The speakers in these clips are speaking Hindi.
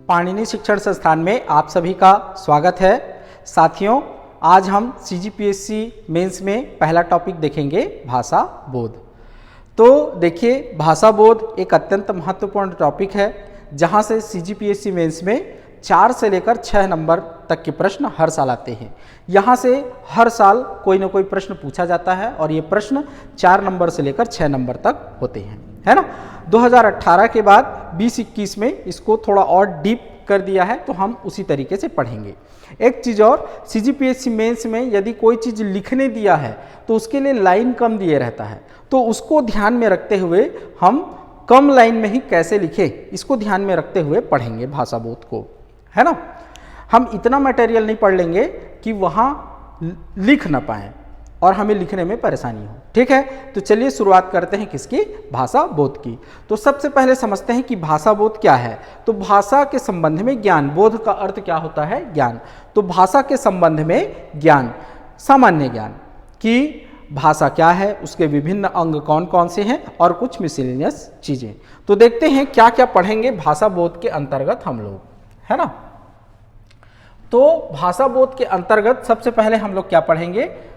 पाणिनि शिक्षण संस्थान में आप सभी का स्वागत है। साथियों, आज हम CGPSC मेंस में पहला टॉपिक देखेंगे भाषा बोध। तो देखिए, भाषा बोध एक अत्यंत महत्वपूर्ण टॉपिक है जहां से CGPSC मेंस में 4 से लेकर 6 नंबर तक के प्रश्न हर साल आते हैं। यहाँ से हर साल कोई ना कोई प्रश्न पूछा जाता है और ये प्रश्न 4 नंबर से लेकर 6 नंबर तक होते हैं, है ना। 2018 के बाद 20-21 में इसको थोड़ा और डीप कर दिया है, तो हम उसी तरीके से पढ़ेंगे। एक चीज़ और, CGPSC मेंस में यदि कोई चीज़ लिखने दिया है तो उसके लिए लाइन कम दिए रहता है, तो उसको ध्यान में रखते हुए हम कम लाइन में ही कैसे लिखें, इसको ध्यान में रखते हुए पढ़ेंगे भाषा बोध को, है ना। हम इतना मटेरियल नहीं पढ़ लेंगे कि वहाँ लिख ना पाएँ और हमें लिखने में परेशानी हो, ठीक है। तो चलिए शुरुआत करते हैं किसकी, भाषा बोध की। तो सबसे पहले समझते हैं कि भाषा बोध क्या है। तो भाषा के संबंध में ज्ञान, बोध का अर्थ क्या होता है, ज्ञान। तो भाषा के संबंध में ज्ञान, सामान्य ज्ञान कि भाषा क्या है, उसके विभिन्न अंग कौन कौन से हैं और कुछ मिसलेनियस चीजें। तो देखते हैं क्या क्या पढ़ेंगे भाषा बोध के अंतर्गत हम लोग, है ना। तो भाषा बोध के अंतर्गत सबसे पहले हम लोग क्या पढ़ेंगे,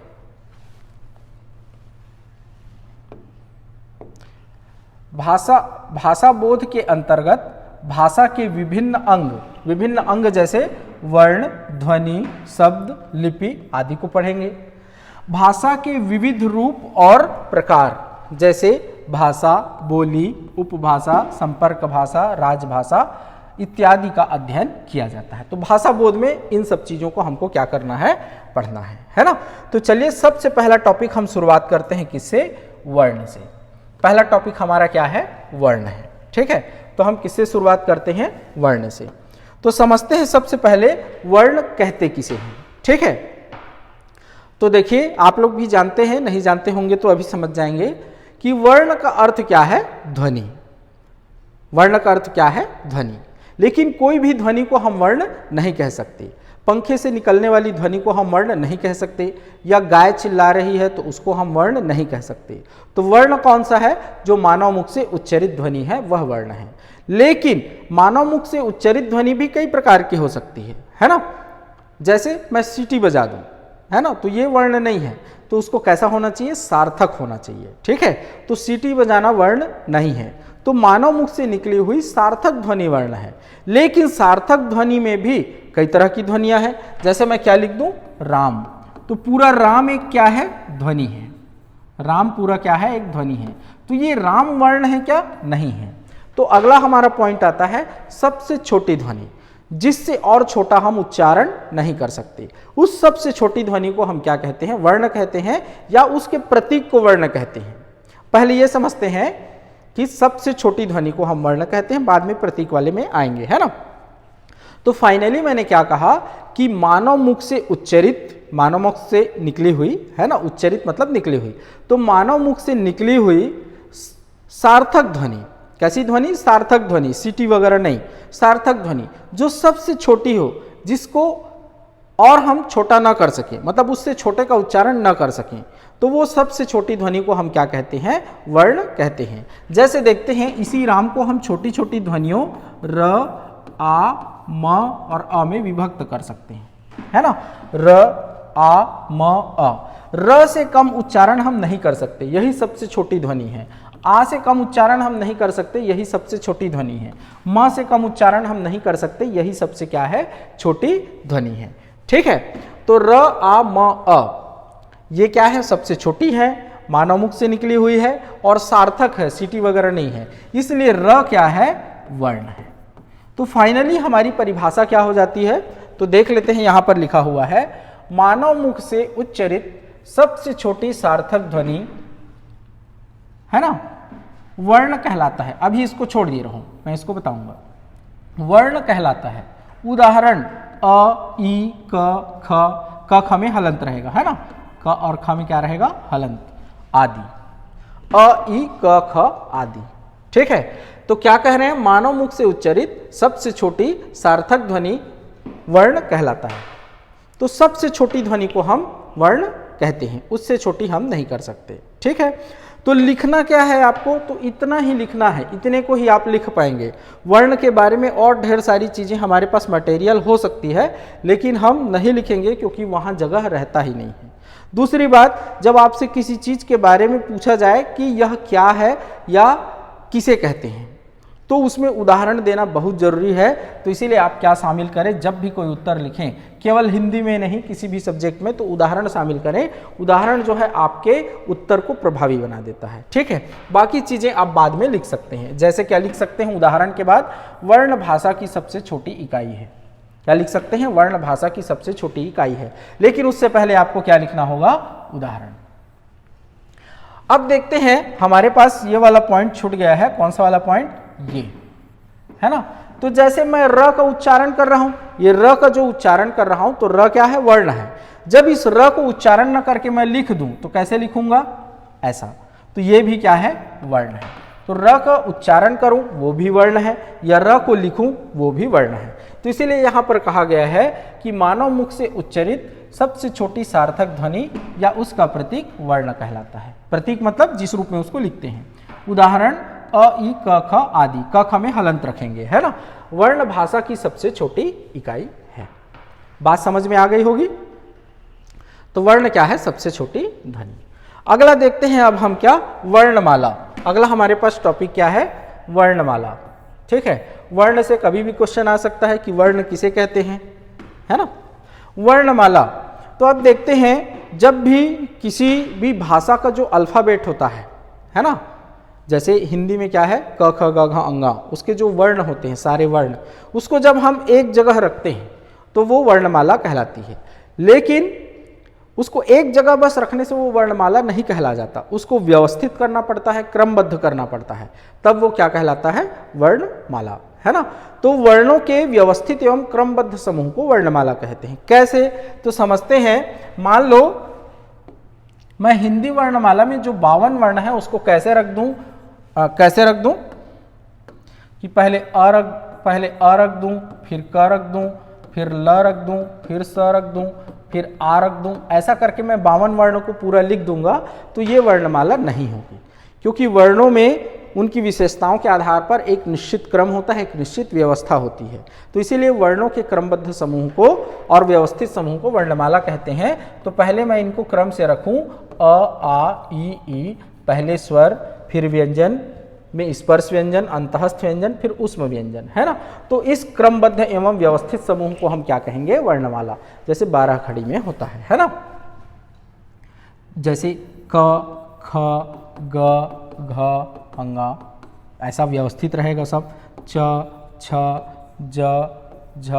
भाषा बोध के अंतर्गत भाषा के विभिन्न अंग जैसे वर्ण, ध्वनि, शब्द, लिपि आदि को पढ़ेंगे। भाषा के विविध रूप और प्रकार जैसे भाषा, बोली, उपभाषा, संपर्क भाषा, राजभाषा इत्यादि का अध्ययन किया जाता है। तो भाषा बोध में इन सब चीजों को हमको क्या करना है, पढ़ना है ना। तो चलिए सबसे पहला टॉपिक हम शुरुआत करते हैं किससे, वर्ण से। पहला टॉपिक हमारा क्या है, वर्ण है, ठीक है। तो हम किससे शुरुआत करते हैं, वर्ण से। तो समझते हैं सबसे पहले वर्ण कहते किसे हैं, ठीक है। तो देखिए, आप लोग भी जानते हैं, नहीं जानते होंगे तो अभी समझ जाएंगे कि वर्ण का अर्थ क्या है, ध्वनि। वर्ण का अर्थ क्या है, ध्वनि। लेकिन कोई भी ध्वनि को हम वर्ण नहीं कह सकते। पंखे से निकलने वाली ध्वनि को हम वर्ण नहीं कह सकते, या गाय चिल्ला रही है तो उसको हम वर्ण नहीं कह सकते। तो वर्ण कौन सा है, जो मानव मुख से उच्चरित ध्वनि है वह वर्ण है। लेकिन मानव मुख से उच्चरित ध्वनि भी कई प्रकार की हो सकती है ना। जैसे मैं सीटी बजा दूं, है ना, तो ये वर्ण नहीं है, तो उसको कैसा होना चाहिए, सार्थक होना चाहिए, ठीक है। तो सीटी बजाना वर्ण नहीं है, तो मानव मुख से निकली हुई सार्थक ध्वनि वर्ण है। लेकिन सार्थक ध्वनि में भी कई तरह की ध्वनियां हैं। जैसे मैं क्या लिख दूं, राम, तो पूरा राम एक क्या है, ध्वनि है। राम पूरा क्या है, एक ध्वनि है। तो ये राम वर्ण है क्या, नहीं है। तो अगला हमारा पॉइंट आता है सबसे छोटी ध्वनि, जिससे और छोटा हम उच्चारण नहीं कर सकते। उस सबसे छोटी ध्वनि को हम क्या कहते हैं, वर्ण कहते हैं, या उसके प्रतीक को वर्ण कहते हैं। पहले ये समझते हैं कि सबसे छोटी ध्वनि को हम वर्ण कहते हैं, बाद में प्रतीक वाले में आएंगे, है ना। तो फाइनली मैंने क्या कहा कि मानव मुख से उच्चरित, मानव मुख से निकली हुई, है ना, उच्चरित मतलब निकली हुई। तो मानव मुख से निकली हुई सार्थक ध्वनि, कैसी ध्वनि, सार्थक ध्वनि, सीटी वगैरह नहीं, सार्थक ध्वनि जो सबसे छोटी हो, जिसको और हम छोटा ना कर सकें, मतलब उससे छोटे का उच्चारण ना कर सकें, तो वो सबसे छोटी ध्वनि को हम क्या कहते हैं, वर्ण कहते हैं। जैसे देखते हैं, इसी राम को हम छोटी छोटी ध्वनियों र, आ, म और अ में विभक्त कर सकते हैं, है ना। र, आ, म, अ। र से कम उच्चारण हम नहीं कर सकते, यही सबसे छोटी ध्वनि है। आ से कम उच्चारण हम नहीं कर सकते, यही सबसे छोटी ध्वनि है। म से कम उच्चारण हम नहीं कर सकते, यही सबसे क्या है, छोटी ध्वनि है, ठीक है। तो र, आ, म, अ ये क्या है, सबसे छोटी है, मानव मुख से निकली हुई है और सार्थक है, सीटी वगैरह नहीं है, इसलिए र क्या है, वर्ण है। तो फाइनली हमारी परिभाषा क्या हो जाती है, तो देख लेते हैं। यहां पर लिखा हुआ है, मानव मुख से उच्चरित सबसे छोटी सार्थक ध्वनि, है ना, वर्ण कहलाता है। अभी इसको छोड़ दे रहा हूं, मैं इसको बताऊंगा। वर्ण कहलाता है। उदाहरण, अ, ई, क, ख में हलंत रहेगा, है ना, क और ख में क्या रहेगा, हलंत आदि, अ, ई, क, ख आदि, ठीक है। तो क्या कह रहे हैं, मानव मुख से उच्चरित सबसे छोटी सार्थक ध्वनि वर्ण कहलाता है। तो सबसे छोटी ध्वनि को हम वर्ण कहते हैं, उससे छोटी हम नहीं कर सकते, ठीक है। तो लिखना क्या है आपको, तो इतना ही लिखना है, इतने को ही आप लिख पाएंगे। वर्ण के बारे में और ढेर सारी चीज़ें हमारे पास मटेरियल हो सकती है, लेकिन हम नहीं लिखेंगे क्योंकि वहाँ जगह रहता ही नहीं है। दूसरी बात, जब आपसे किसी चीज़ के बारे में पूछा जाए कि यह क्या है या किसे कहते हैं, तो उसमें उदाहरण देना बहुत ज़रूरी है। तो इसीलिए आप क्या शामिल करें, जब भी कोई उत्तर लिखें, केवल हिंदी में नहीं किसी भी सब्जेक्ट में, तो उदाहरण शामिल करें। उदाहरण जो है आपके उत्तर को प्रभावी बना देता है, ठीक है। बाकी चीज़ें आप बाद में लिख सकते हैं। जैसे क्या लिख सकते हैं उदाहरण के बाद, वर्ण भाषा की सबसे छोटी इकाई है। क्या लिख सकते हैं, वर्ण भाषा की सबसे छोटी इकाई है। लेकिन उससे पहले आपको क्या लिखना होगा, उदाहरण। अब देखते हैं, हमारे पास ये वाला पॉइंट छूट गया है। कौन सा वाला पॉइंट, ये है ना। तो जैसे मैं र का उच्चारण कर रहा हूं, ये र का जो उच्चारण कर रहा हूं, तो र क्या है, वर्ण है। जब इस र को उच्चारण न करके मैं लिख दूं तो कैसे लिखूंगा, ऐसा। तो ये भी क्या है, वर्ण है। तो र का उच्चारण करूं वो भी वर्ण है, या र को लिखूं वो भी वर्ण है। तो इसीलिए यहां पर कहा गया है कि मानव मुख से उच्चरित सबसे छोटी सार्थक ध्वनि या उसका प्रतीक वर्ण कहलाता है। प्रतीक मतलब जिस रूप में उसको लिखते हैं। उदाहरण अ, ई, क, ख आदि। क, ख में हलंत रखेंगे, है ना। वर्ण भाषा की सबसे छोटी इकाई है। बात समझ में आ गई होगी। तो वर्ण क्या है, सबसे छोटी ध्वनि। अगला देखते हैं अब हम क्या, वर्णमाला। अगला हमारे पास टॉपिक क्या है, वर्णमाला, ठीक है। वर्ण से कभी भी क्वेश्चन आ सकता है कि वर्ण किसे कहते हैं, है ना। वर्णमाला, तो अब देखते हैं, जब भी किसी भी भाषा का जो अल्फाबेट होता है ना, जैसे हिंदी में क्या है, क, ख, ग, घ, अंगा, उसके जो वर्ण होते हैं सारे वर्ण, उसको जब हम एक जगह रखते हैं तो वो वर्णमाला कहलाती है। लेकिन उसको एक जगह बस रखने से वो वर्णमाला नहीं कहला जाता, उसको व्यवस्थित करना पड़ता है, क्रमबद्ध करना पड़ता है, तब वो क्या कहलाता है, वर्णमाला, है ना। तो वर्णों के व्यवस्थित एवं क्रमबद्ध समूह को वर्णमाला कहते हैं। कैसे, तो समझते हैं। मान लो मैं हिंदी वर्णमाला में जो 52 वर्ण है उसको कैसे रख दूं, कि पहले अ रख दूं, फिर क रख दूं, फिर ल रख दूं, फिर स रख दूं, फिर आ रख दूं। ऐसा करके मैं 52 वर्णों को पूरा लिख दूंगा, तो ये वर्णमाला नहीं होगी। क्योंकि वर्णों में उनकी विशेषताओं के आधार पर एक निश्चित क्रम होता है, एक निश्चित व्यवस्था होती है। तो इसीलिए वर्णों के क्रमबद्ध समूह को और व्यवस्थित समूह को वर्णमाला कहते हैं। तो पहले मैं इनको क्रम से रखूं, अ, आ, ई, पहले स्वर, फिर व्यंजन में स्पर्श व्यंजन, अंतःस्थ व्यंजन, फिर ऊष्म व्यंजन, है ना। तो इस क्रमबद्ध एवं व्यवस्थित समूह को हम क्या कहेंगे, वर्णमाला। जैसे 12 खड़ी में होता है ना। जैसे क, ख, ग, घ, अंगा, ऐसा व्यवस्थित रहेगा सब। च, छ, ज, झ,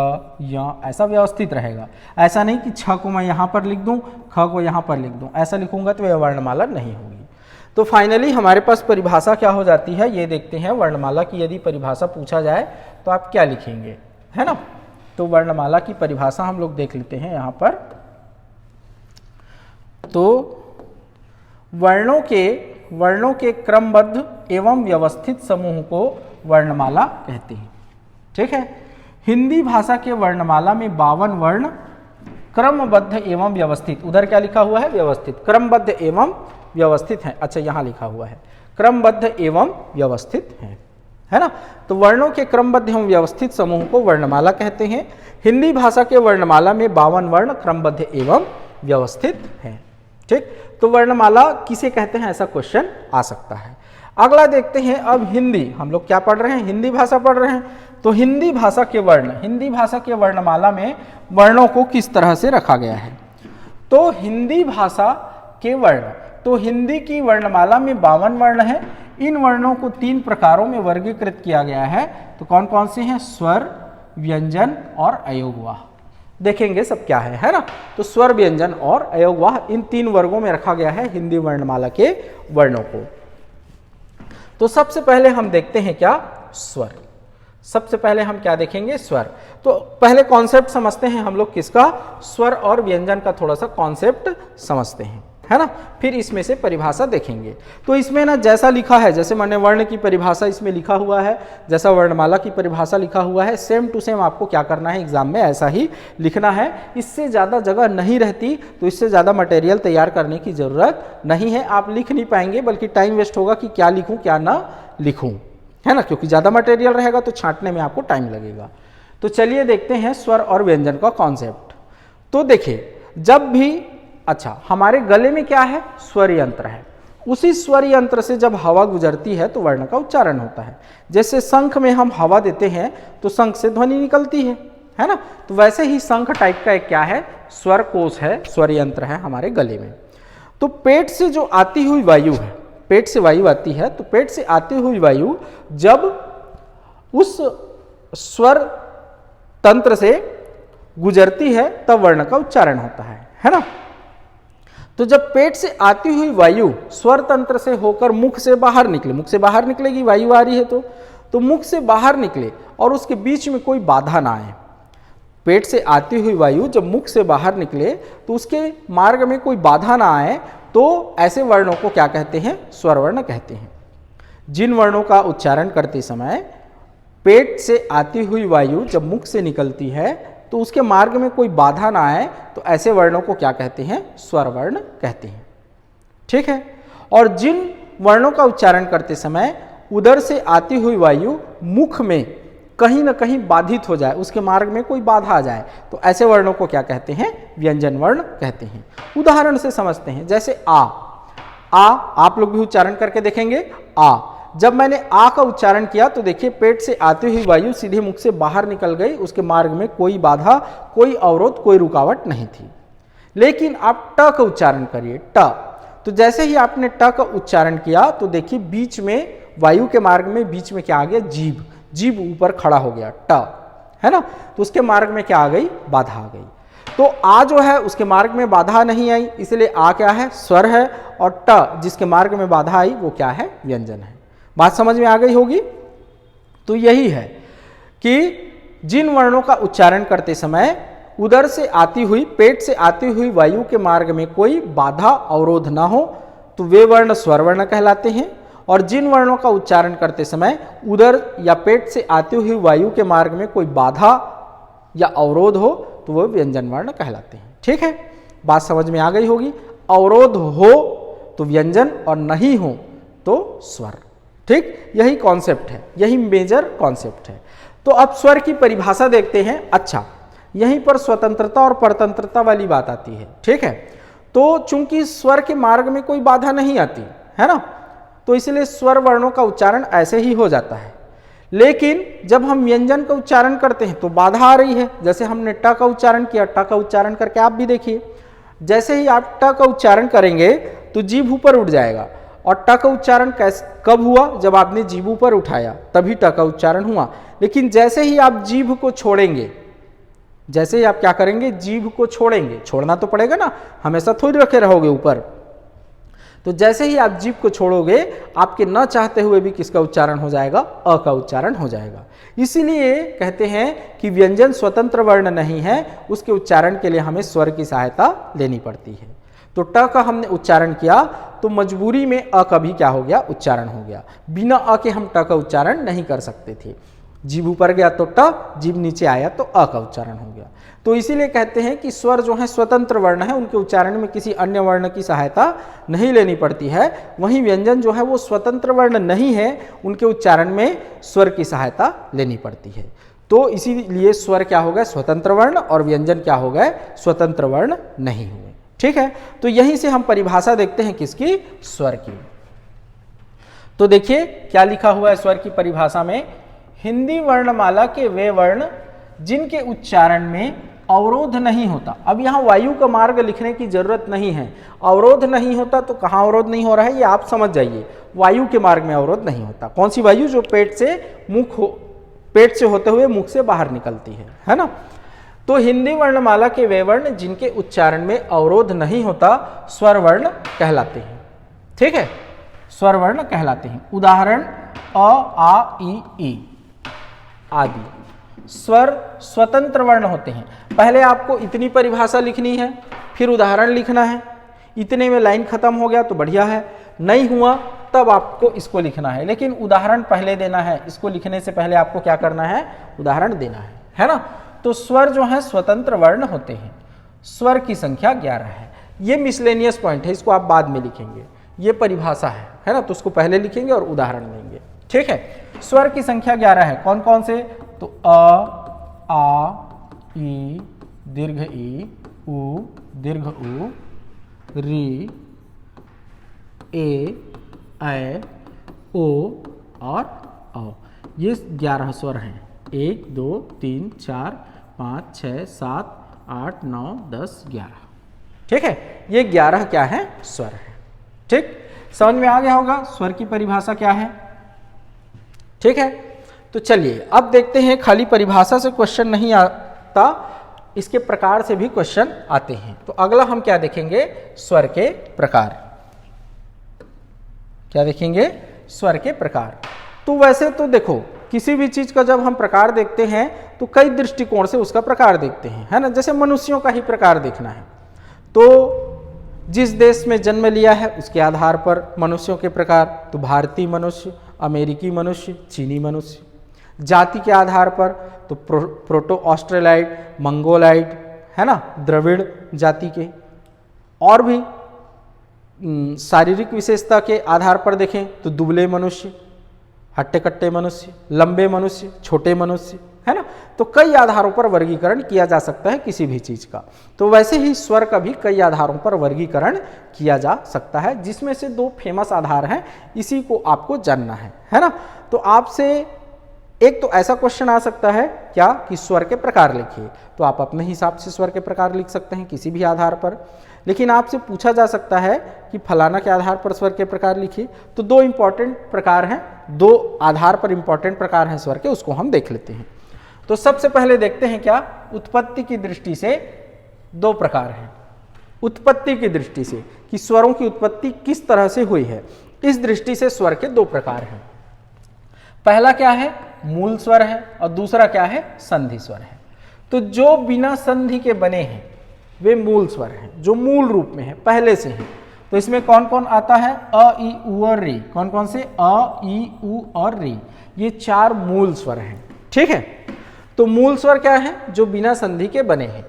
य, ऐसा व्यवस्थित रहेगा। ऐसा नहीं कि छ को मैं यहाँ पर लिख दूं, ख को यहाँ पर लिख दूं, ऐसा लिखूंगा तो यह वर्णमाला नहीं होगी। तो फाइनली हमारे पास परिभाषा क्या हो जाती है, ये देखते हैं। वर्णमाला की यदि परिभाषा पूछा जाए तो आप क्या लिखेंगे, है ना। तो वर्णमाला की परिभाषा हम लोग देख लेते हैं यहाँ पर। तो वर्णों के क्रमबद्ध एवं व्यवस्थित समूह को वर्णमाला कहते हैं, ठीक है। हिंदी भाषा के वर्णमाला में 52 वर्ण क्रमबद्ध एवं व्यवस्थित, उधर क्या लिखा हुआ है, व्यवस्थित, क्रमबद्ध एवं व्यवस्थित है। अच्छा, यहाँ लिखा हुआ है क्रमबद्ध एवं व्यवस्थित है ना। तो वर्णों के क्रमबद्ध एवं व्यवस्थित समूह को वर्णमाला कहते हैं। हिंदी भाषा के वर्णमाला में 52 वर्ण क्रमबद्ध एवं व्यवस्थित हैं, ठीक। तो वर्णमाला किसे कहते हैं, ऐसा क्वेश्चन आ सकता है। अगला देखते हैं अब हिंदी। हम लोग क्या पढ़ रहे हैं, हिंदी भाषा पढ़ रहे हैं। तो हिंदी भाषा के वर्णमाला में वर्णों को किस तरह से रखा गया है। तो हिंदी भाषा के वर्ण, तो हिंदी की वर्णमाला में 52 वर्ण है। इन वर्णों को 3 प्रकारों में वर्गीकृत किया गया है। तो कौन कौन से हैं, स्वर, व्यंजन और अयोगवाह। देखेंगे सब क्या है ना। तो स्वर, व्यंजन और अयोगवाह, इन 3 वर्गों में रखा गया है हिंदी वर्णमाला के वर्णों को। तो सबसे पहले हम देखते हैं क्या, स्वर। सबसे पहले हम क्या देखेंगे, स्वर। तो पहले कॉन्सेप्ट समझते हैं हम लोग किसका, स्वर और व्यंजन का थोड़ा सा कॉन्सेप्ट समझते हैं, है ना। फिर इसमें से परिभाषा देखेंगे। तो इसमें ना जैसा लिखा है, जैसे मैंने वर्ण की परिभाषा इसमें लिखा हुआ है, जैसा वर्णमाला की परिभाषा लिखा हुआ है, सेम टू सेम आपको क्या करना है, एग्जाम में ऐसा ही लिखना है। इससे ज़्यादा जगह नहीं रहती, तो इससे ज़्यादा मटेरियल तैयार करने की ज़रूरत नहीं है। आप लिख नहीं पाएंगे, बल्कि टाइम वेस्ट होगा कि क्या लिखूँ क्या ना लिखूँ, है ना, क्योंकि ज़्यादा मटेरियल रहेगा तो छांटने में आपको टाइम लगेगा। तो चलिए देखते हैं स्वर और व्यंजन का कॉन्सेप्ट। तो देखिए, जब भी हमारे गले में क्या है, स्वर यंत्र है। उसी स्वर यंत्र से जब हवा गुजरती है तो वर्ण का उच्चारण होता है। जैसे शंख में हम हवा देते हैं तो शंख से ध्वनि निकलती है ना। तो वैसे ही शंख टाइप का एक क्या है, स्वर कोश है, स्वर यंत्र है हमारे गले में। तो पेट से जो आती हुई वायु है, पेट से वायु आती है, तो पेट से आती हुई वायु जब उस स्वर तंत्र से गुजरती है तब वर्ण का उच्चारण होता है ना। तो जब पेट से आती हुई वायु स्वर तंत्र से होकर मुख से बाहर निकले, मुख से बाहर निकलेगी, वायु आ रही है तो मुख से बाहर निकले और उसके बीच में कोई बाधा ना आए। पेट से आती हुई वायु जब मुख से बाहर निकले तो उसके मार्ग में कोई बाधा ना आए, तो ऐसे वर्णों को क्या कहते हैं, स्वर वर्ण कहते हैं। जिन वर्णों का उच्चारण करते समय पेट से आती हुई वायु जब मुख से निकलती है तो उसके मार्ग में कोई बाधा ना आए, तो ऐसे वर्णों को क्या कहते हैं, स्वर वर्ण कहते हैं। ठीक है। और जिन वर्णों का उच्चारण करते समय उदर से आती हुई वायु मुख में कहीं ना कहीं बाधित हो जाए, उसके मार्ग में कोई बाधा आ जाए, तो ऐसे वर्णों को क्या कहते हैं, व्यंजन वर्ण कहते हैं। उदाहरण से समझते हैं, जैसे आ आप लोग भी उच्चारण करके देखेंगे। आ, जब मैंने आ का उच्चारण किया तो देखिए पेट से आती हुई वायु सीधे मुख से बाहर निकल गई, उसके मार्ग में कोई बाधा, कोई अवरोध, कोई रुकावट नहीं थी। लेकिन आप ट का उच्चारण करिए, ट, तो जैसे ही आपने ट का उच्चारण किया तो देखिए बीच में वायु के मार्ग में बीच में क्या आ गया, जीभ, जीभ ऊपर खड़ा हो गया, ट, है ना। तो उसके मार्ग में क्या आ गई, बाधा आ गई। तो आ जो है उसके मार्ग में बाधा नहीं आई, इसलिए आ क्या है, स्वर है, और ट जिसके मार्ग में बाधा आई वो क्या है, व्यंजन है। बात समझ में आ गई होगी। तो यही है कि जिन वर्णों का उच्चारण करते समय उदर से आती हुई, पेट से आती हुई वायु के मार्ग में कोई बाधा अवरोध ना हो तो वे वर्ण स्वर वर्ण कहलाते हैं। और जिन वर्णों का उच्चारण करते समय उदर या पेट से आती हुई वायु के मार्ग में कोई बाधा या अवरोध हो तो वह व्यंजन वर्ण कहलाते हैं। ठीक है, बात समझ में आ गई होगी। अवरोध हो तो व्यंजन और नहीं हो तो स्वर। ठीक, यही कॉन्सेप्ट है, यही मेजर कॉन्सेप्ट है। तो अब स्वर की परिभाषा देखते हैं। अच्छा, यहीं पर स्वतंत्रता और परतंत्रता वाली बात आती है। ठीक है, तो चूंकि स्वर के मार्ग में कोई बाधा नहीं आती है ना, तो इसलिए स्वर वर्णों का उच्चारण ऐसे ही हो जाता है। लेकिन जब हम व्यंजन का उच्चारण करते हैं तो बाधा आ रही है। जैसे हमने ट का उच्चारण किया, ट का उच्चारण करके आप भी देखिए, जैसे ही आप ट का उच्चारण करेंगे तो जीभ ऊपर उठ जाएगा। और ट का उच्चारण कब हुआ, जब आपने जीभ ऊपर उठाया तभी ट का उच्चारण हुआ। लेकिन जैसे ही आप जीभ को छोड़ेंगे, जैसे ही आप क्या करेंगे, जीभ को छोड़ेंगे, छोड़ना तो पड़ेगा ना, हमेशा थोड़ी रखे रहोगे ऊपर। तो जैसे ही आप जीभ को छोड़ोगे, आपके न चाहते हुए भी किसका उच्चारण हो जाएगा, अ का उच्चारण हो जाएगा। इसीलिए कहते हैं कि व्यंजन स्वतंत्र वर्ण नहीं है, उसके उच्चारण के लिए हमें स्वर की सहायता लेनी पड़ती है। तो ट का हमने उच्चारण किया तो मजबूरी में अ का भी क्या हो गया, उच्चारण हो गया। बिना अ के हम ट का उच्चारण नहीं कर सकते थे। जीभ ऊपर गया तो ट, जीभ नीचे आया तो अ का उच्चारण हो गया। तो इसीलिए कहते हैं कि स्वर जो है स्वतंत्र वर्ण है, उनके उच्चारण में किसी अन्य वर्ण की सहायता नहीं लेनी पड़ती है। वहीं व्यंजन जो है वो स्वतंत्र वर्ण नहीं है, उनके उच्चारण में स्वर की सहायता लेनी पड़ती है। तो इसीलिए स्वर क्या हो गए, स्वतंत्र वर्ण, और व्यंजन क्या हो गए, स्वतंत्र वर्ण नहीं हुए। ठीक है, तो यहीं से हम परिभाषा देखते हैं किसकी, स्वर की। तो देखिए क्या लिखा हुआ है स्वर की परिभाषा में, हिंदी वर्णमाला के वे वर्ण जिनके उच्चारण में अवरोध नहीं होता। अब यहाँ वायु का मार्ग लिखने की जरूरत नहीं है। अवरोध नहीं होता तो कहाँ अवरोध नहीं हो रहा है, ये आप समझ जाइए। वायु के मार्ग में अवरोध नहीं होता। कौन सी वायु, जो पेट से होते हुए मुख से बाहर निकलती है ना। तो हिंदी वर्णमाला के वे वर्ण जिनके उच्चारण में अवरोध नहीं होता स्वर वर्ण कहलाते हैं। ठीक है, स्वर वर्ण कहलाते हैं। उदाहरण अ, आ, ई आदि स्वर स्वतंत्र वर्ण होते हैं। पहले आपको इतनी परिभाषा लिखनी है, फिर उदाहरण लिखना है। इतने में लाइन खत्म हो गया तो बढ़िया है, नहीं हुआ तब आपको इसको लिखना है, लेकिन उदाहरण पहले देना है। इसको लिखने से पहले आपको क्या करना है, उदाहरण देना है ना। तो स्वर जो है स्वतंत्र वर्ण होते हैं, स्वर की संख्या 11 है। ये मिसलेनियस पॉइंट है, इसको आप बाद में लिखेंगे, ये परिभाषा है ना, तो उसको पहले लिखेंगे और उदाहरण देंगे, ठीक है। स्वर की संख्या 11 है, कौन कौन से, तो अ, आ, ई, दीर्घ ई, उ, दीर्घ उ, री, ए, ऐ, ओ और औ। ये 11 स्वर हैं, 1 2 3 4 5 6 7 8 9 10 11, ठीक है। ये 11 क्या है, स्वर है, ठीक। समझ में आ गया होगा स्वर की परिभाषा क्या है, ठीक है। तो चलिए अब देखते हैं, खाली परिभाषा से क्वेश्चन नहीं आता, इसके प्रकार से भी क्वेश्चन आते हैं। तो अगला हम क्या देखेंगे, स्वर के प्रकार। क्या देखेंगे, स्वर के प्रकार। तो वैसे तो देखो, किसी भी चीज का जब हम प्रकार देखते हैं तो कई दृष्टिकोण से उसका प्रकार देखते हैं, है ना। जैसे मनुष्यों का ही प्रकार देखना है तो जिस देश में जन्म लिया है उसके आधार पर मनुष्यों के प्रकार, तो भारतीय मनुष्य, अमेरिकी मनुष्य, चीनी मनुष्य। जाति के आधार पर तो प्रोटो ऑस्ट्रेलाइड, मंगोलाइड, है ना, द्रविड़ जाति के। और भी शारीरिक विशेषता के आधार पर देखें तो दुबले मनुष्य, हट्टे कट्टे मनुष्य, लंबे मनुष्य, छोटे मनुष्य, है ना। तो कई आधारों पर वर्गीकरण किया जा सकता है किसी भी चीज का। तो वैसे ही स्वर का भी कई आधारों पर वर्गीकरण किया जा सकता है, जिसमें से 2 फेमस आधार हैं, इसी को आपको जानना है ना। तो आपसे एक तो ऐसा क्वेश्चन आ सकता है क्या कि स्वर के प्रकार लिखिए, तो आप अपने हिसाब से स्वर के प्रकार लिख सकते हैं किसी भी आधार पर। लेकिन आपसे पूछा जा सकता है कि फलाना के आधार पर स्वर के प्रकार लिखिए, तो 2 इंपॉर्टेंट प्रकार हैं, 2 आधार पर इंपॉर्टेंट प्रकार हैं स्वर के, उसको हम देख लेते हैं। तो सबसे पहले देखते हैं क्या, उत्पत्ति की दृष्टि से 2 प्रकार हैं। उत्पत्ति की दृष्टि से कि स्वरों की उत्पत्ति किस तरह से हुई है, इस दृष्टि से स्वर के 2 प्रकार हैं। पहला क्या है, मूल स्वर है, और दूसरा क्या है, संधि स्वर है। तो जो बिना संधि के बने हैं वे मूल स्वर हैं, जो मूल रूप में है, पहले से हैं। तो इसमें कौन कौन आता है, अ, ई, उ और री। कौन कौन से, अ, ई, उ और री, ये 4 मूल स्वर हैं, ठीक है। तो मूल स्वर क्या है, जो बिना संधि के बने हैं।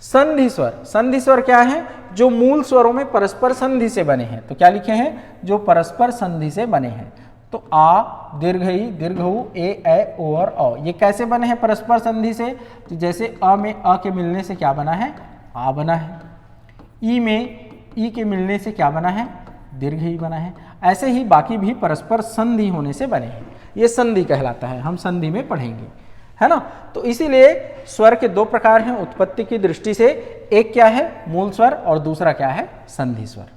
संधि स्वर, संधि स्वर क्या है, जो मूल स्वरों में परस्पर संधि से बने हैं। तो क्या लिखे हैं, जो परस्पर संधि से बने हैं। तो आ, दीर्घ ई, दीर्घ उ, ए, ऐ, ओ और औ, ये कैसे बने हैं परस्पर संधि से, तो जैसे अ में अ के मिलने से क्या बना है, आ बना है। ई में ई के मिलने से क्या बना है, दीर्घ ई बना है। ऐसे ही बाकी भी परस्पर संधि होने से बने हैं, ये संधि कहलाता है, हम संधि में पढ़ेंगे, है ना। तो इसीलिए स्वर के 2 प्रकार हैं उत्पत्ति की दृष्टि से, एक क्या है, मूल स्वर, और दूसरा क्या है, संधि स्वर।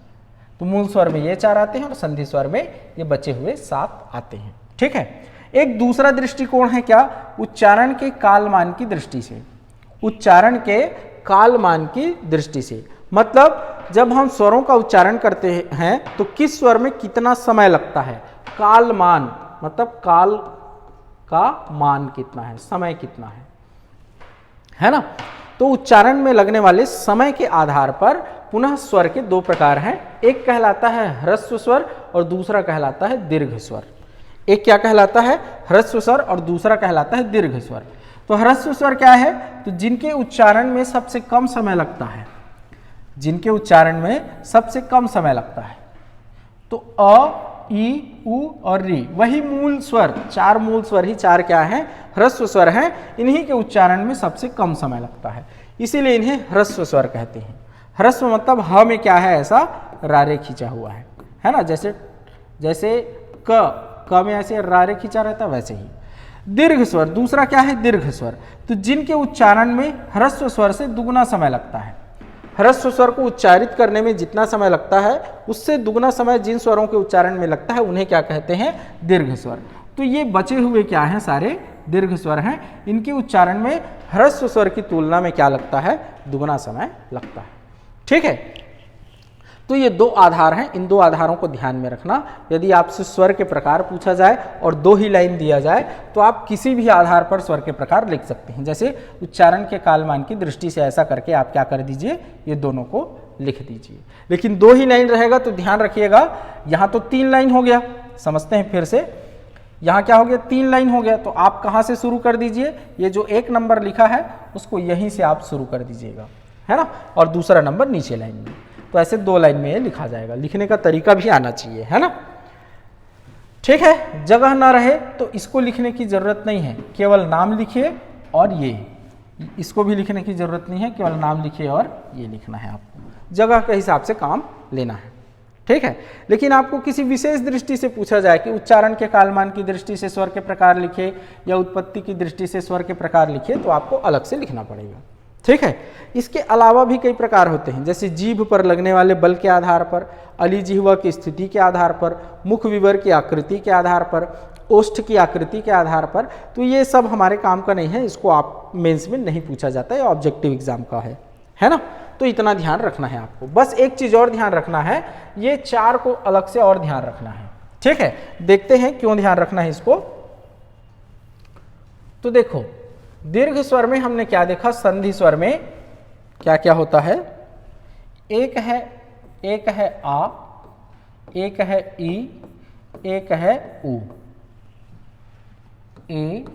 तो मूल स्वर में ये 4 आते हैं और संधि स्वर में ये बचे हुए 7 आते हैं, ठीक है। एक दूसरा दृष्टिकोण है क्या, उच्चारण के कालमान की दृष्टि से। उच्चारण के कालमान की दृष्टि से मतलब जब हम स्वरों का उच्चारण करते हैं तो किस स्वर में कितना समय लगता है, कालमान मतलब काल का मान कितना है, समय कितना है ना। तो उच्चारण में लगने वाले समय के आधार पर पुनः स्वर के 2 प्रकार हैं, एक कहलाता है ह्रस्व स्वर और दूसरा कहलाता है दीर्घ स्वर। एक क्या कहलाता है, ह्रस्व स्वर, और दूसरा कहलाता है दीर्घ स्वर। तो ह्रस्व स्वर क्या है, तो जिनके उच्चारण में सबसे कम समय लगता है, जिनके उच्चारण में सबसे कम समय लगता है। तो अ, ई, उ और री, वही मूल स्वर, 4 मूल स्वर ही 4 क्या हैं, ह्रस्व स्वर हैं। इन्हीं के उच्चारण में सबसे कम समय लगता है, इसीलिए इन्हें ह्रस्व स्वर कहते हैं। ह्रस्व मतलब ह में क्या है, ऐसा रारे खींचा हुआ है ना। जैसे क में ऐसे रारे खींचा रहता है, वैसे ही। दीर्घ स्वर दूसरा क्या है, दीर्घ स्वर, तो जिनके उच्चारण में ह्रस्व स्वर से दुगुना समय लगता है। ह्रस्व स्वर को उच्चारित करने में जितना समय लगता है उससे दुगना समय जिन स्वरों के उच्चारण में लगता है उन्हें क्या कहते हैं, दीर्घ स्वर। तो ये बचे हुए क्या हैं, सारे दीर्घ स्वर हैं। इनके उच्चारण में ह्रस्व स्वर की तुलना में क्या लगता है, दुगना समय लगता है, ठीक है। तो ये 2 आधार हैं, इन 2 आधारों को ध्यान में रखना। यदि आपसे स्वर के प्रकार पूछा जाए और 2 ही लाइन दिया जाए तो आप किसी भी आधार पर स्वर के प्रकार लिख सकते हैं। जैसे उच्चारण के कालमान की दृष्टि से ऐसा करके आप क्या कर दीजिए, ये दोनों को लिख दीजिए। लेकिन 2 ही लाइन रहेगा तो ध्यान रखिएगा, यहाँ तो 3 लाइन हो गया, समझते हैं फिर से, यहाँ क्या हो गया 3 लाइन हो गया, तो आप कहाँ से शुरू कर दीजिए, ये जो 1 नंबर लिखा है उसको यहीं से आप शुरू कर दीजिएगा, है ना, और दूसरा नंबर नीचे लाइन में। तो ऐसे 2 लाइन में ये लिखा जाएगा, लिखने का तरीका भी आना चाहिए, है ना। ठीक है, जगह ना रहे तो इसको लिखने की जरूरत नहीं है, केवल नाम लिखिए और ये, इसको भी लिखने की जरूरत नहीं है, केवल नाम लिखिए और ये लिखना है आपको, जगह के हिसाब से काम लेना है। ठीक है, लेकिन आपको किसी विशेष दृष्टि से पूछा जाए कि उच्चारण के कालमान की दृष्टि से स्वर के प्रकार लिखे या उत्पत्ति की दृष्टि से स्वर के प्रकार लिखे, तो आपको अलग से लिखना पड़ेगा। ठीक है, इसके अलावा भी कई प्रकार होते हैं, जैसे जीभ पर लगने वाले बल के आधार पर, अली जिह्वा की स्थिति के आधार पर, मुख विवर की आकृति के आधार पर, ओष्ठ की आकृति के आधार पर। तो ये सब हमारे काम का नहीं है, इसको आप मेंस में नहीं पूछा जाता है, ऑब्जेक्टिव एग्जाम का है ना। तो इतना ध्यान रखना है आपको। बस एक चीज और ध्यान रखना है, ये 4 को अलग से और ध्यान रखना है। ठीक है, देखते हैं क्यों ध्यान रखना है इसको। तो देखो, दीर्घ स्वर में हमने क्या देखा, संधि स्वर में क्या क्या होता है, एक है आ, एक है ई, एक है उ, ए,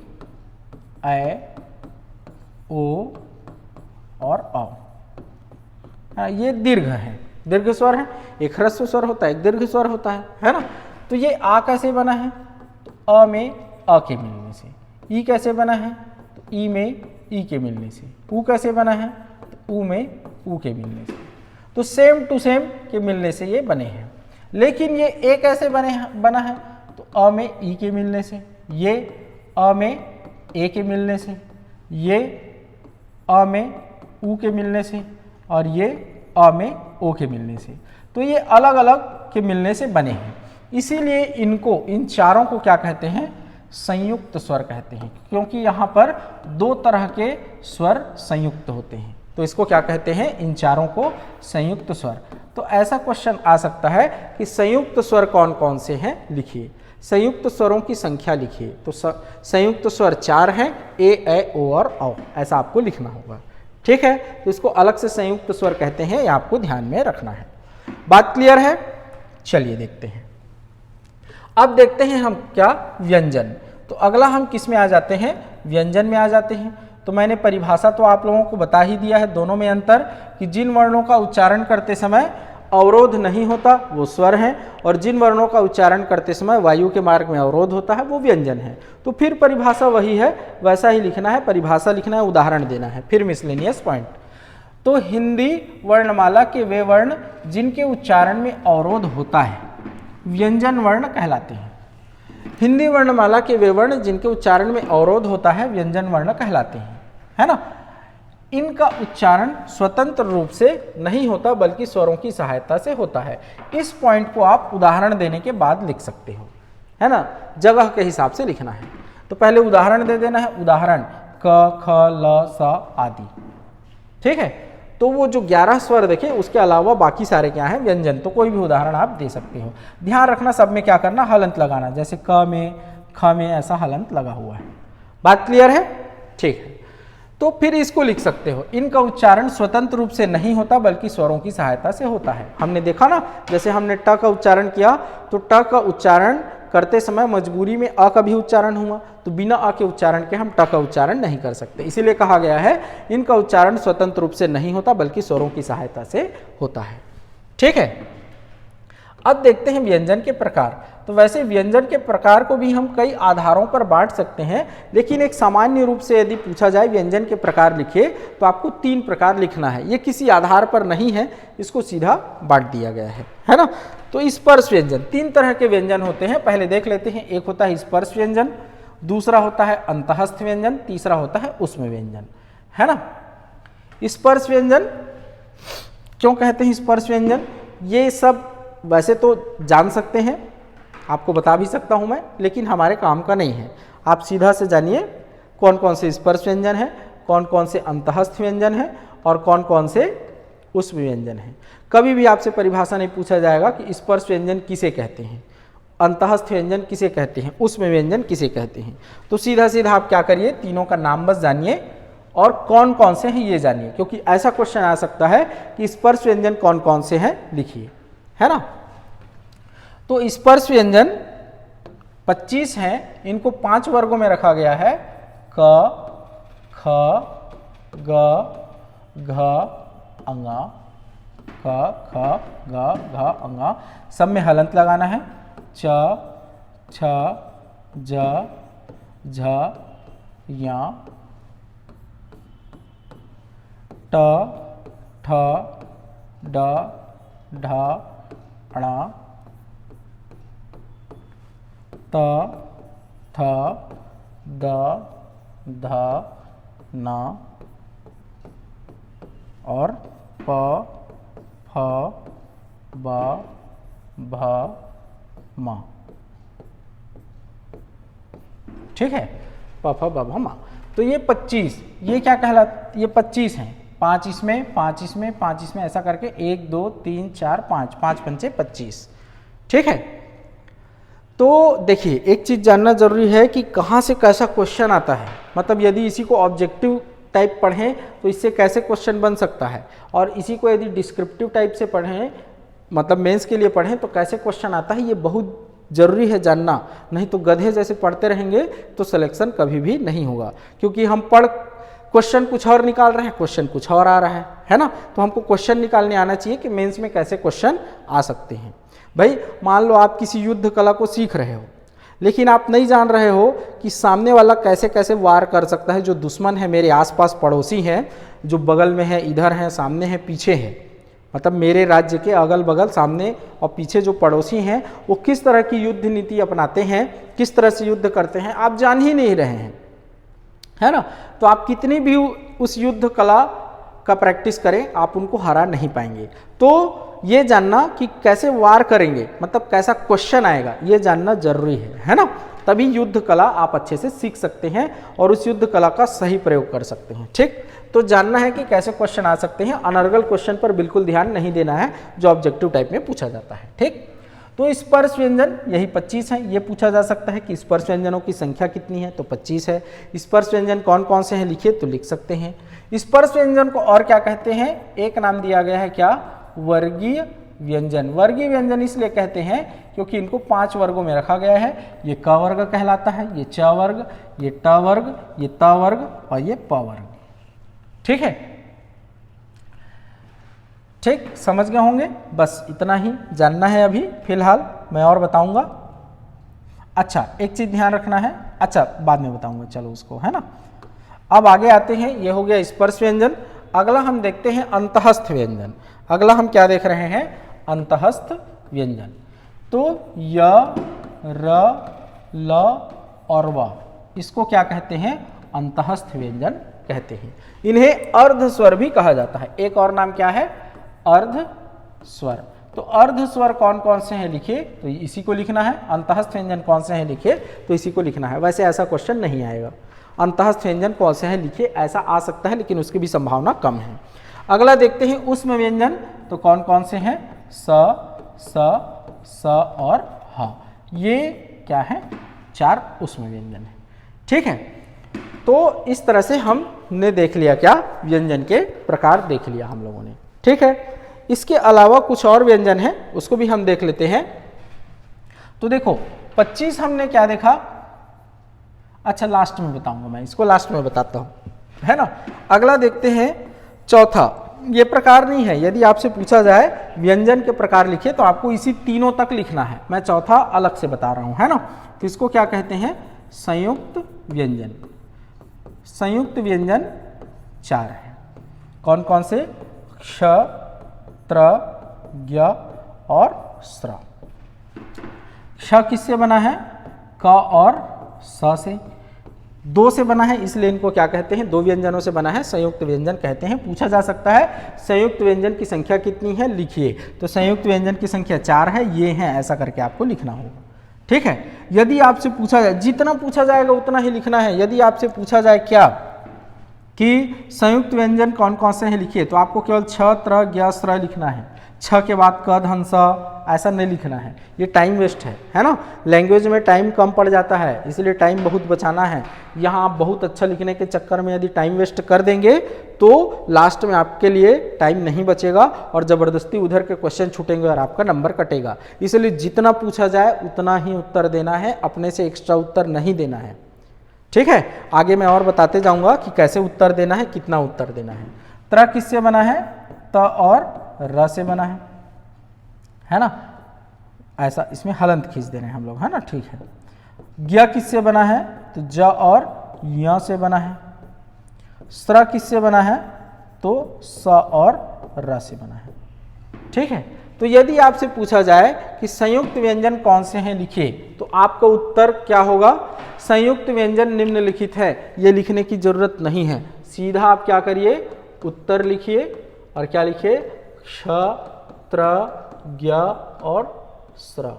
ऐ, ओ और औ। ये दीर्घ है, दीर्घ स्वर है। एक ह्रस्व स्वर होता है, एक दीर्घ स्वर होता है ना। तो ये आ कैसे बना है, तो अ में अ के मिलने से। ई कैसे बना है, तो ई में ई के मिलने से। उ कैसे बना है, तो उ में उ के मिलने से। तो सेम टू सेम के मिलने से ये बने हैं। लेकिन ये ए कैसे बना है, तो अ में ई के मिलने से, ये अ में ए के मिलने से, ये अ में उ के मिलने से, और ये अ में ओ के मिलने से। तो ये अलग अलग के मिलने से बने हैं। इसीलिए इनको, इन चारों को क्या कहते हैं, संयुक्त स्वर कहते हैं, क्योंकि यहाँ पर 2 तरह के स्वर संयुक्त होते हैं। तो इसको क्या कहते हैं, इन चारों को संयुक्त स्वर। तो ऐसा क्वेश्चन आ सकता है कि संयुक्त स्वर कौन कौन से हैं, लिखिए। संयुक्त स्वरों की संख्या लिखिए। तो संयुक्त स्वर 4 हैं, ए, ऐ, ओ और औ, ऐसा आपको लिखना होगा। ठीक है, तो इसको अलग से संयुक्त स्वर कहते हैं, ये आपको ध्यान में रखना है। बात क्लियर है? चलिए देखते हैं। अब देखते हैं हम क्या, व्यंजन। तो अगला हम किस में आ जाते हैं, व्यंजन में आ जाते हैं। तो मैंने परिभाषा तो आप लोगों को बता ही दिया है, दोनों में अंतर, कि जिन वर्णों का उच्चारण करते समय अवरोध नहीं होता वो स्वर हैं, और जिन वर्णों का उच्चारण करते समय वायु के मार्ग में अवरोध होता है वो व्यंजन है। तो फिर परिभाषा वही है, वैसा ही लिखना है, परिभाषा लिखना है, उदाहरण देना है। फिर मिसलेनियस पॉइंट। तो हिंदी वर्णमाला के वे वर्ण जिनके उच्चारण में अवरोध होता है व्यंजन वर्ण कहलाते हैं। हिंदी वर्णमाला के वे वर्ण जिनके उच्चारण में अवरोध होता है व्यंजन वर्ण कहलाते हैं, है ना। इनका उच्चारण स्वतंत्र रूप से नहीं होता बल्कि स्वरों की सहायता से होता है। इस पॉइंट को आप उदाहरण देने के बाद लिख सकते हो, है ना, जगह के हिसाब से लिखना है। तो पहले उदाहरण दे देना है, उदाहरण क, ख, ल, स आदि। ठीक है, तो वो जो 11 स्वर देखे उसके अलावा बाकी सारे क्या हैं, व्यंजन। तो कोई भी उदाहरण आप दे सकते हो। ध्यान रखना सब में क्या करना, हलंत लगाना, जैसे क में, ख में ऐसा हलंत लगा हुआ है। बात क्लियर है? ठीक है, तो फिर इसको लिख सकते हो, इनका उच्चारण स्वतंत्र रूप से नहीं होता बल्कि स्वरों की सहायता से होता है। हमने देखा ना, जैसे हमने ट का उच्चारण किया तो ट का उच्चारण करते समय मजबूरी में अ का भी उच्चारण हुआ, तो बिना अ के उच्चारण के हम ट का उच्चारण नहीं कर सकते। इसीलिए कहा गया है इनका उच्चारण स्वतंत्र रूप से नहीं होता बल्कि स्वरों की सहायता से होता है। ठीक है, अब देखते हैं व्यंजन के प्रकार। तो वैसे व्यंजन के प्रकार को भी हम कई आधारों पर बांट सकते हैं, लेकिन एक सामान्य रूप से यदि पूछा जाए व्यंजन के प्रकार लिखिए तो आपको 3 प्रकार लिखना है। ये किसी आधार पर नहीं है, इसको सीधा बांट दिया गया है ना। तो स्पर्श व्यंजन, 3 तरह के व्यंजन होते हैं, पहले देख लेते हैं। एक होता है स्पर्श व्यंजन, दूसरा होता है अंतःस्थ व्यंजन, तीसरा होता है उष्म व्यंजन, है ना। स्पर्श व्यंजन क्यों कहते हैं स्पर्श व्यंजन, ये सब वैसे तो जान सकते हैं, आपको बता भी सकता हूं मैं, लेकिन हमारे काम का नहीं है। आप सीधा से जानिए कौन कौन से स्पर्श व्यंजन है, कौन कौन से अंतःस्थ व्यंजन है और कौन कौन से उष्म व्यंजन है। कभी भी आपसे परिभाषा नहीं पूछा जाएगा कि स्पर्श व्यंजन किसे कहते हैं, अंतःस्थ व्यंजन किसे कहते हैं, उष्म व्यंजन किसे कहते हैं। तो सीधा सीधा आप क्या करिए, तीनों का नाम बस जानिए और कौन कौन से हैं ये जानिए, क्योंकि ऐसा क्वेश्चन आ सकता है कि स्पर्श व्यंजन कौन कौन से हैं लिखिए, है ना। तो स्पर्श व्यंजन 25 हैं, इनको 5 वर्गों में रखा गया है। क, ख, ग, घ, अंगा, क, ख, ग, घ, अंगा। सब में हलंत लगाना है। च, छ, ज, झ, या, ट, ठ, ड, ढ, ण, त, थ, द, ध, न और प, फ, ब, भ, म। ठीक है, प, फ, ब, भ, म। तो ये 25, ये क्या कहलाता, ये 25 हैं। 5 इसमें, 5 इसमें, 5 इसमें, ऐसा करके 1 2 3 4 5, 5 पंचे 25। ठीक है, तो देखिए एक चीज जानना जरूरी है कि कहाँ से कैसा क्वेश्चन आता है। मतलब यदि इसी को ऑब्जेक्टिव टाइप पढ़ें तो इससे कैसे क्वेश्चन बन सकता है, और इसी को यदि डिस्क्रिप्टिव टाइप से पढ़ें, मतलब मेंस के लिए पढ़ें, तो कैसे क्वेश्चन आता है, ये बहुत जरूरी है जानना। नहीं तो गधे जैसे पढ़ते रहेंगे तो सिलेक्शन कभी भी नहीं होगा, क्योंकि हम पढ़ क्वेश्चन कुछ और निकाल रहे हैं, क्वेश्चन कुछ और आ रहा है ना। तो हमको क्वेश्चन निकालने आना चाहिए कि मेंस में कैसे क्वेश्चन आ सकते हैं। भाई मान लो आप किसी युद्ध कला को सीख रहे हो, लेकिन आप नहीं जान रहे हो कि सामने वाला कैसे कैसे वार कर सकता है। जो दुश्मन है, मेरे आसपास पड़ोसी हैं, जो बगल में है, इधर हैं, सामने हैं, पीछे हैं, मतलब मेरे राज्य के अगल बगल, सामने और पीछे जो पड़ोसी हैं, वो किस तरह की युद्ध नीति अपनाते हैं, किस तरह से युद्ध करते हैं, आप जान ही नहीं रहे हैं, है ना। तो आप कितनी भी उस युद्ध कला का प्रैक्टिस करें, आप उनको हरा नहीं पाएंगे। तो ये जानना कि कैसे वार करेंगे, मतलब कैसा क्वेश्चन आएगा, ये जानना जरूरी है ना। तभी युद्ध कला आप अच्छे से सीख सकते हैं और उस युद्ध कला का सही प्रयोग कर सकते हैं। ठीक, तो जानना है कि कैसे क्वेश्चन आ सकते हैं। अनर्गल क्वेश्चन पर बिल्कुल ध्यान नहीं देना है, जो ऑब्जेक्टिव टाइप में पूछा जाता है। ठीक, तो स्पर्श व्यंजन यही 25 हैं। ये पूछा जा सकता है कि स्पर्श व्यंजनों की संख्या कितनी है, तो 25 है। स्पर्श व्यंजन कौन कौन से हैं लिखिए, तो लिख सकते हैं। स्पर्श व्यंजन को और क्या कहते हैं, एक नाम दिया गया है, क्या, वर्गीय व्यंजन। वर्गीय व्यंजन इसलिए कहते हैं क्योंकि इनको 5 वर्गों में रखा गया है। ये क वर्ग कहलाता है, ये च वर्ग, ये ट वर्ग, ये त वर्ग और ये प वर्ग। ठीक है, ठीक, समझ गए होंगे। बस इतना ही जानना है अभी फिलहाल, मैं और बताऊंगा। अच्छा, एक चीज ध्यान रखना है, अच्छा बाद में बताऊंगा, चलो उसको, है ना। अब आगे आते हैं, ये हो गया स्पर्श व्यंजन। अगला हम देखते हैं अंतःस्थ व्यंजन। अगला हम क्या देख रहे हैं, अंतःस्थ व्यंजन। तो य, र, ल और व, इसको क्या कहते हैं, अंतःस्थ व्यंजन कहते हैं। इन्हें अर्ध स्वर भी कहा जाता है। एक और नाम क्या है, अर्ध स्वर। तो अर्ध स्वर कौन कौन से हैं लिखिए, तो इसी को लिखना है। अंतःस्थ व्यंजन कौन से हैं लिखिए, तो इसी को लिखना है। वैसे ऐसा क्वेश्चन नहीं आएगा, अंतःस्थ व्यंजन कौन से हैं लिखिए, ऐसा आ सकता है, लेकिन उसकी भी संभावना कम है। अगला देखते हैं ऊष्म व्यंजन। तो कौन कौन से हैं, स, स और ह। ये क्या है, 4 ऊष्म व्यंजन है। ठीक है, तो इस तरह से हमने देख लिया, क्या, व्यंजन के प्रकार देख लिया हम लोगों ने। ठीक है, इसके अलावा कुछ और व्यंजन है, उसको भी हम देख लेते हैं। तो देखो 25 हमने क्या देखा, अच्छा लास्ट में बताऊंगा, मैं इसको लास्ट में बताता हूं, है ना। अगला देखते हैं चौथा। ये प्रकार नहीं है, यदि आपसे पूछा जाए व्यंजन के प्रकार लिखिए, तो आपको इसी तीनों तक लिखना है। मैं चौथा अलग से बता रहा हूं, है ना। तो इसको क्या कहते हैं, संयुक्त व्यंजन। संयुक्त व्यंजन 4 है। कौन कौन से, क्ष, त्र, ज्ञ और स्र। क्ष किससे बना है, क और स से। 2 से बना है, इसलिए इनको क्या कहते हैं, 2 व्यंजनों से बना है, संयुक्त व्यंजन कहते हैं। पूछा जा सकता है संयुक्त व्यंजन की संख्या कितनी है, लिखिए। तो संयुक्त व्यंजन की संख्या 4 है, ये है, ऐसा करके आपको लिखना होगा। ठीक है, यदि आपसे पूछा जाए, जितना पूछा जाएगा उतना ही लिखना है। यदि आपसे पूछा जाए क्या कि संयुक्त व्यंजन कौन कौन से हैं लिखिए, तो आपको केवल छ, त्र, ज्ञ, स्र लिखना है। छ के बाद क धन स, ऐसा नहीं लिखना है, ये टाइम वेस्ट है ना। लैंग्वेज में टाइम कम पड़ जाता है, इसलिए टाइम बहुत बचाना है। यहाँ आप बहुत अच्छा लिखने के चक्कर में यदि टाइम वेस्ट कर देंगे तो लास्ट में आपके लिए टाइम नहीं बचेगा और ज़बरदस्ती उधर के क्वेश्चन छूटेंगे और आपका नंबर कटेगा। इसलिए जितना पूछा जाए उतना ही उत्तर देना है, अपने से एक्स्ट्रा उत्तर नहीं देना है। ठीक है, आगे मैं और बताते जाऊंगा कि कैसे उत्तर देना है, कितना उत्तर देना है। त्र किससे बना है? त और र से बना है ना। ऐसा इसमें हलंत खींच दे रहे हैं हम लोग, है ना। ठीक है, ज्ञ किससे बना है? तो ज और य से बना है। स्र किससे बना है? तो स और र से बना है। ठीक है, तो यदि आपसे पूछा जाए कि संयुक्त व्यंजन कौन से हैं लिखिए, तो आपका उत्तर क्या होगा? संयुक्त व्यंजन निम्नलिखित है, ये लिखने की जरूरत नहीं है। सीधा आप क्या करिए, उत्तर लिखिए और क्या लिखिए? क्ष, त्र, ज्ञ और स्र।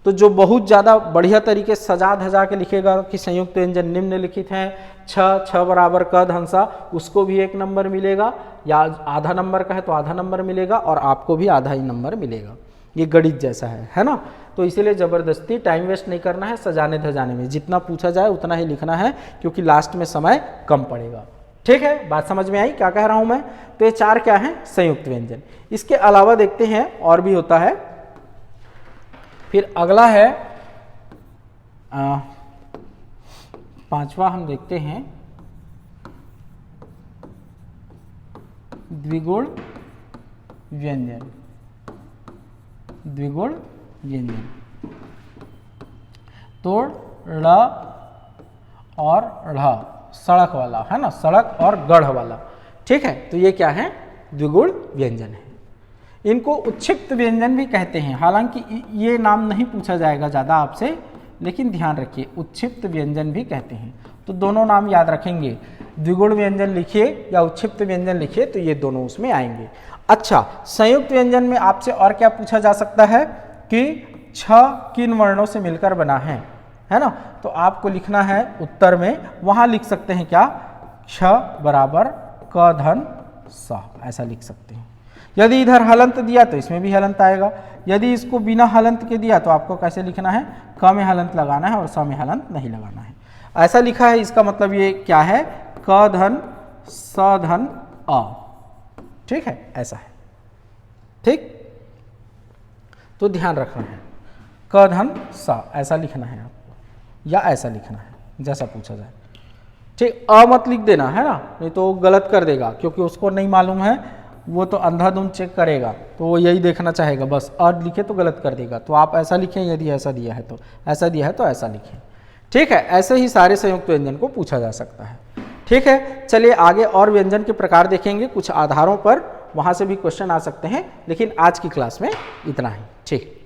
तो जो बहुत ज़्यादा बढ़िया तरीके सजा धजा के लिखेगा कि संयुक्त व्यंजन निम्नलिखित हैं, छ बराबर क धन सा, उसको भी 1 नंबर मिलेगा, या आधा नंबर का है तो आधा नंबर मिलेगा और आपको भी आधा ही नंबर मिलेगा। ये गणित जैसा है ना। तो इसीलिए ज़बरदस्ती टाइम वेस्ट नहीं करना है सजाने धजाने में, जितना पूछा जाए उतना ही लिखना है, क्योंकि लास्ट में समय कम पड़ेगा। ठीक है, बात समझ में आई क्या कह रहा हूं मैं? तो ये 4 क्या है? संयुक्त व्यंजन। इसके अलावा देखते हैं और भी होता है। फिर अगला है 5वां हम देखते हैं द्विगुण व्यंजन। द्विगुण व्यंजन तो ड़ और ढ़, सड़क वाला है ना, सड़क और गढ़ वाला। ठीक है, तो ये क्या है? द्विगुण व्यंजन है। इनको उत्क्षिप्त व्यंजन भी कहते हैं, हालांकि ये नाम नहीं पूछा जाएगा ज़्यादा आपसे, लेकिन ध्यान रखिए उत्क्षिप्त व्यंजन भी कहते हैं। तो दोनों नाम याद रखेंगे, द्विगुण व्यंजन लिखिए या उत्क्षिप्त व्यंजन लिखिए, तो ये दोनों उसमें आएंगे। अच्छा, संयुक्त व्यंजन में आपसे और क्या पूछा जा सकता है कि छ किन वर्णों से मिलकर बना है ना। तो आपको लिखना है उत्तर में, वहाँ लिख सकते हैं क्या? क्ष बराबर क धन स, ऐसा लिख सकते हैं। यदि इधर हलंत दिया तो इसमें भी हलंत आएगा, यदि इसको बिना हलंत के दिया तो आपको कैसे लिखना है? क में हलंत लगाना है और स में हलंत नहीं लगाना है। ऐसा लिखा है, इसका मतलब ये क्या है? क धन स धन अ। ठीक है, ऐसा है। ठीक, तो ध्यान रखना है, क धन स ऐसा लिखना है आपको, या ऐसा लिखना है जैसा पूछा जाए। ठीक, अ मत लिख देना है ना, नहीं तो गलत कर देगा, क्योंकि उसको नहीं मालूम है, वो तो अंधाधुंध चेक करेगा, तो वो यही देखना चाहेगा बस। अ लिखे तो गलत कर देगा, तो आप ऐसा लिखें, यदि ऐसा दिया है तो ऐसा दिया है तो ऐसा लिखें। ठीक है, ऐसे ही सारे संयुक्त व्यंजन को पूछा जा सकता है। ठीक है, चलिए आगे और व्यंजन के प्रकार देखेंगे, कुछ आधारों पर वहाँ से भी क्वेश्चन आ सकते हैं, लेकिन आज की क्लास में इतना ही। ठीक।